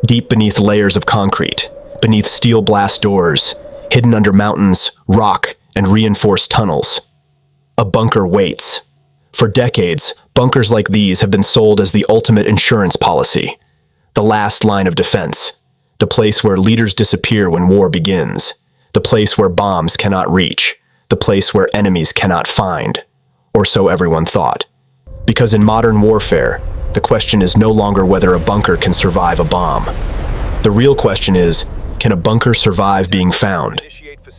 deep beneath layers of concrete, beneath steel blast doors, hidden under mountains, rock, and reinforced tunnels. A bunker waits. For decades, bunkers like these have been sold as the ultimate insurance policy, the last line of defense, the place where leaders disappear when war begins, the place where bombs cannot reach, the place where enemies cannot find, or so everyone thought. Because in modern warfare, the question is no longer whether a bunker can survive a bomb. The real question is, can a bunker survive being found?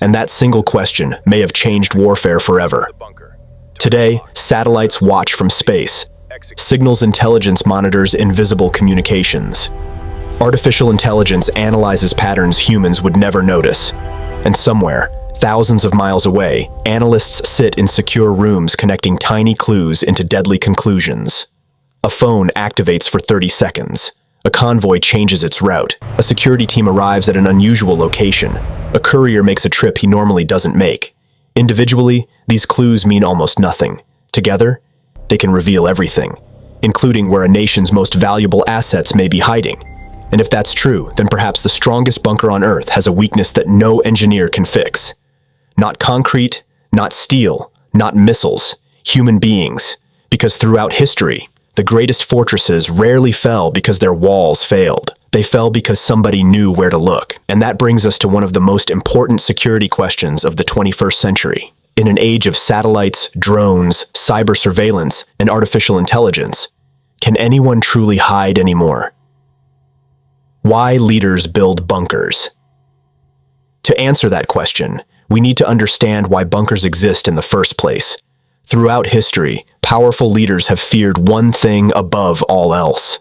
And that single question may have changed warfare forever. Today, satellites watch from space. Signals intelligence monitors invisible communications. Artificial intelligence analyzes patterns humans would never notice. And somewhere, thousands of miles away, analysts sit in secure rooms connecting tiny clues into deadly conclusions. A phone activates for 30 seconds. A convoy changes its route. A security team arrives at an unusual location. A courier makes a trip he normally doesn't make. Individually, these clues mean almost nothing. Together, they can reveal everything, including where a nation's most valuable assets may be hiding. And if that's true, then perhaps the strongest bunker on Earth has a weakness that no engineer can fix. Not concrete, not steel, not missiles, human beings. Because throughout history, the greatest fortresses rarely fell because their walls failed. They fell because somebody knew where to look. And that brings us to one of the most important security questions of the 21st century. In an age of satellites, drones, cyber surveillance, and artificial intelligence, can anyone truly hide anymore? Why leaders build bunkers? To answer that question, we need to understand why bunkers exist in the first place. Throughout history, powerful leaders have feared one thing above all else: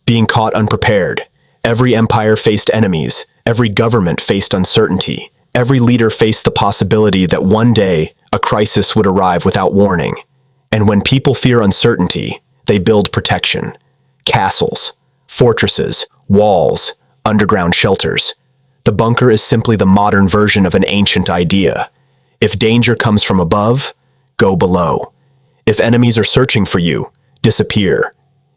being caught unprepared. Every empire faced enemies, every government faced uncertainty, every leader faced the possibility that one day a crisis would arrive without warning. And when people fear uncertainty, they build protection: castles, fortresses, walls, underground shelters. The bunker is simply the modern version of an ancient idea. If danger comes from above, go below. If enemies are searching for you, disappear.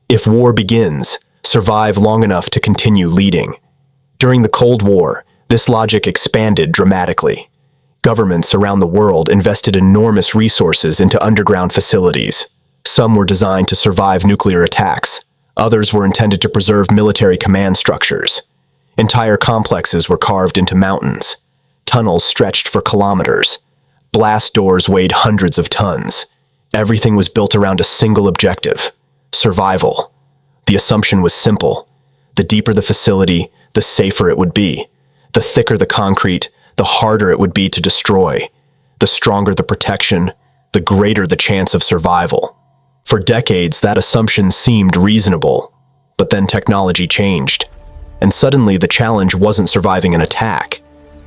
If war begins, survive long enough to continue leading. During the Cold War, this logic expanded dramatically. Governments around the world invested enormous resources into underground facilities. Some were designed to survive nuclear attacks. Others were intended to preserve military command structures. Entire complexes were carved into mountains. Tunnels stretched for kilometers. Blast doors weighed hundreds of tons. Everything was built around a single objective: survival. The assumption was simple: the deeper the facility, the safer it would be. The thicker the concrete, the harder it would be to destroy. The stronger the protection, the greater the chance of survival. For decades, that assumption seemed reasonable. But then technology changed. And suddenly the challenge wasn't surviving an attack.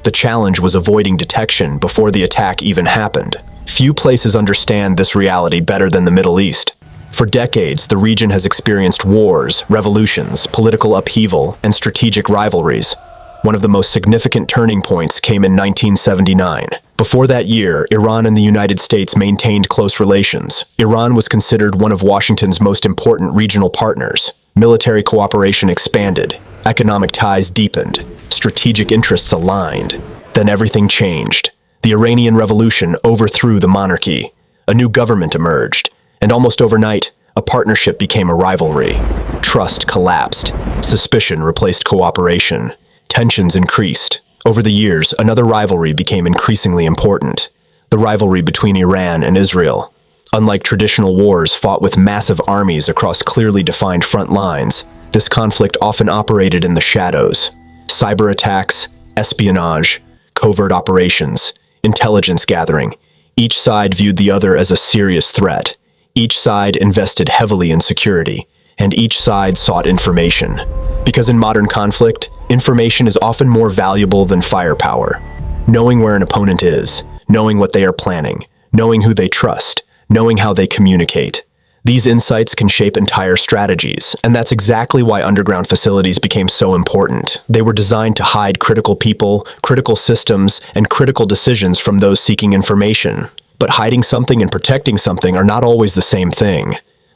The challenge was avoiding detection before the attack even happened. Few places understand this reality better than the Middle East. For decades, the region has experienced wars, revolutions, political upheaval, and strategic rivalries. One of the most significant turning points came in 1979. Before that year, Iran and the United States maintained close relations. Iran was considered one of Washington's most important regional partners. Military cooperation expanded. Economic ties deepened. Strategic interests aligned. Then everything changed. The Iranian Revolution overthrew the monarchy. A new government emerged. And almost overnight, a partnership became a rivalry. Trust collapsed. Suspicion replaced cooperation. Tensions increased. Over the years, another rivalry became increasingly important: the rivalry between Iran and Israel. Unlike traditional wars fought with massive armies across clearly defined front lines, this conflict often operated in the shadows. Cyber attacks, espionage, covert operations, intelligence gathering. Each side viewed the other as a serious threat. Each side invested heavily in security, and each side sought information. Because in modern conflict, information is often more valuable than firepower. Knowing where an opponent is, knowing what they are planning, knowing who they trust, knowing how they communicate. These insights can shape entire strategies, and that's exactly why underground facilities became so important. They were designed to hide critical people, critical systems, and critical decisions from those seeking information. But hiding something and protecting something are not always the same thing.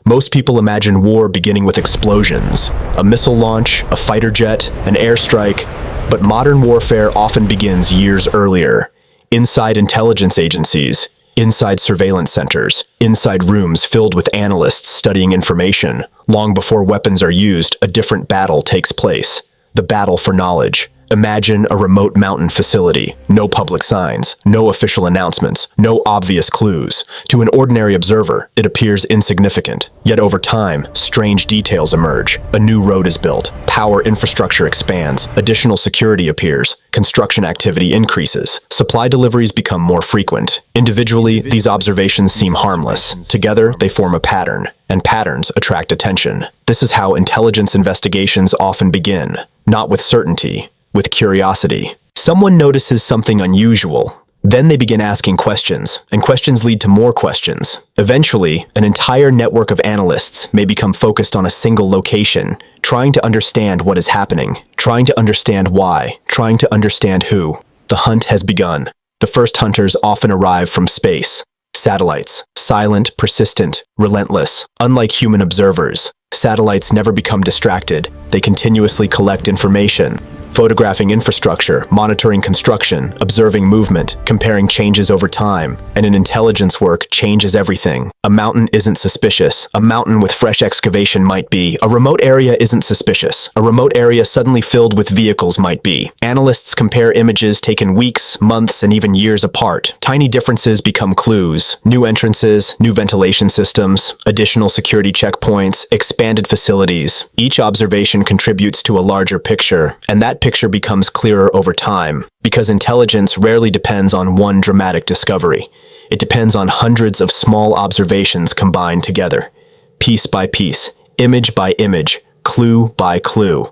Most people imagine war beginning with explosions, a missile launch, a fighter jet, an airstrike, but modern warfare often begins years earlier, inside intelligence agencies, inside surveillance centers, inside rooms filled with analysts studying information. Long before weapons are used, a different battle takes place. The battle for knowledge. Imagine a remote mountain facility, no public signs, no official announcements, no obvious clues. To an ordinary observer, it appears insignificant. Yet over time, strange details emerge. A new road is built, power infrastructure expands, additional security appears, construction activity increases, supply deliveries become more frequent. Individually, these observations seem harmless. Together, they form a pattern, and patterns attract attention. This is how intelligence investigations often begin, not with certainty, with curiosity. Someone notices something unusual. Then they begin asking questions, and questions lead to more questions. Eventually, an entire network of analysts may become focused on a single location, trying to understand what is happening, trying to understand why, trying to understand who. The hunt has begun. The first hunters often arrive from space. Satellites, silent, persistent, relentless. Unlike human observers, satellites never become distracted. They continuously collect information, photographing infrastructure, monitoring construction, observing movement, comparing changes over time. And in intelligence work, change is everything. A mountain isn't suspicious. A mountain with fresh excavation might be. A remote area isn't suspicious. A remote area suddenly filled with vehicles might be. Analysts compare images taken weeks, months, and even years apart. Tiny differences become clues. New entrances, new ventilation systems, additional security checkpoints, expanded facilities. Each observation contributes to a larger picture, and that picture becomes clearer over time, because intelligence rarely depends on one dramatic discovery. It depends on hundreds of small observations combined together, piece by piece, image by image, clue by clue,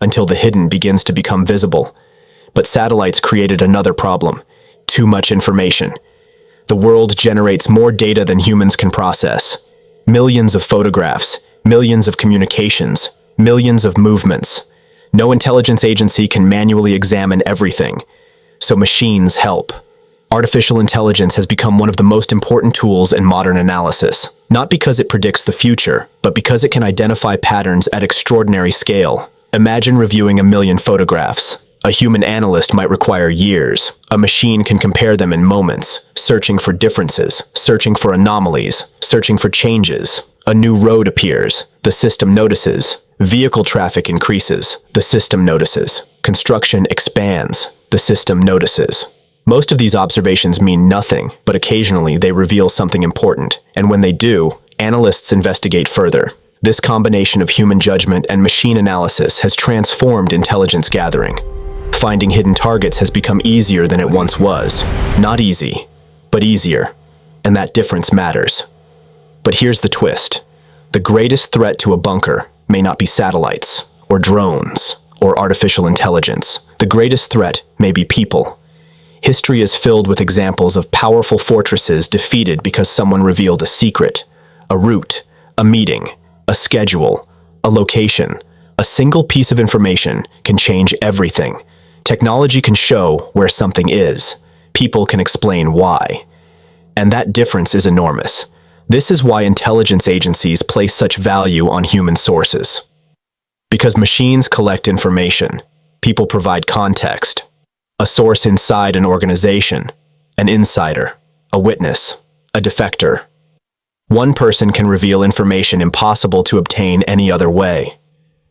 until the hidden begins to become visible. But satellites created another problem: too much information. The world generates more data than humans can process. Millions of photographs, millions of communications, millions of movements. No intelligence agency can manually examine everything, so machines help. Artificial intelligence has become one of the most important tools in modern analysis, not because it predicts the future, but because it can identify patterns at extraordinary scale. Imagine reviewing 1 million photographs. A human analyst might require years. A machine can compare them in moments, searching for differences, searching for anomalies, searching for changes. A new road appears. The system notices. Vehicle traffic increases. The system notices. Construction expands. The system notices. Most of these observations mean nothing, but occasionally they reveal something important, and when they do, analysts investigate further. This combination of human judgment and machine analysis has transformed intelligence gathering. Finding hidden targets has become easier than it once was. Not easy, but easier, and that difference matters. But here's the twist. The greatest threat to a bunker may not be satellites, or drones, or artificial intelligence. The greatest threat may be people. History is filled with examples of powerful fortresses defeated because someone revealed a secret, a route, a meeting, a schedule, a location. A single piece of information can change everything. Technology can show where something is. People can explain why. And that difference is enormous. This is why intelligence agencies place such value on human sources. Because machines collect information, people provide context. A source inside an organization, an insider, a witness, a defector. One person can reveal information impossible to obtain any other way.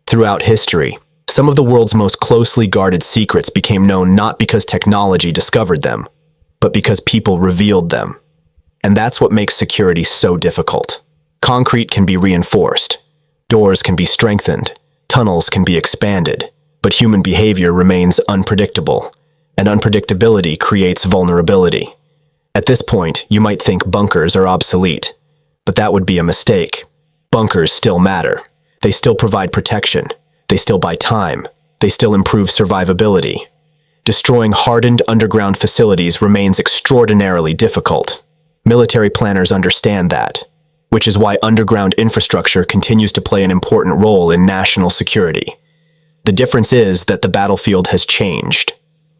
Throughout history, some of the world's most closely guarded secrets became known not because technology discovered them, but because people revealed them. And that's what makes security so difficult. Concrete can be reinforced, doors can be strengthened, tunnels can be expanded, but human behavior remains unpredictable, and unpredictability creates vulnerability. At this point, you might think bunkers are obsolete, but that would be a mistake. Bunkers still matter. They still provide protection. They still buy time. They still improve survivability. Destroying hardened underground facilities remains extraordinarily difficult. Military planners understand that, which is why underground infrastructure continues to play an important role in national security. The difference is that the battlefield has changed.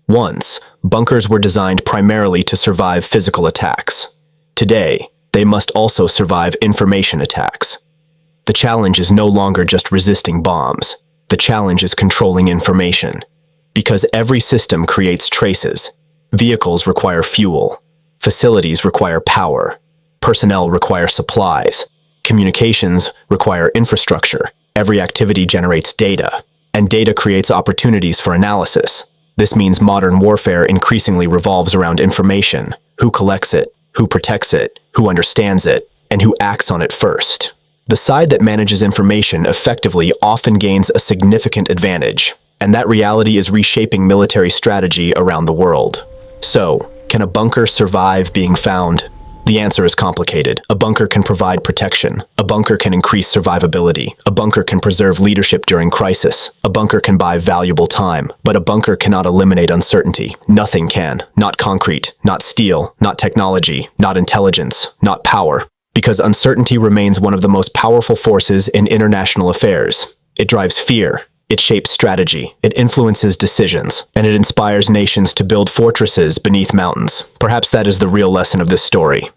Once, bunkers were designed primarily to survive physical attacks. Today, they must also survive information attacks. The challenge is no longer just resisting bombs. The challenge is controlling information. Because every system creates traces. Vehicles require fuel. Facilities require power. Personnel require supplies. Communications require infrastructure. Every activity generates data, and data creates opportunities for analysis. This means modern warfare increasingly revolves around information: who collects it, who protects it, who understands it, and who acts on it first. The side that manages information effectively often gains a significant advantage, and that reality is reshaping military strategy around the world. So, can a bunker survive being found? The answer is complicated. A bunker can provide protection. A bunker can increase survivability. A bunker can preserve leadership during crisis. A bunker can buy valuable time. But a bunker cannot eliminate uncertainty. Nothing can. Not concrete, not steel, not technology, not intelligence, not power. Because uncertainty remains one of the most powerful forces in international affairs. It drives fear. It shapes strategy, it influences decisions, and it inspires nations to build fortresses beneath mountains. Perhaps that is the real lesson of this story.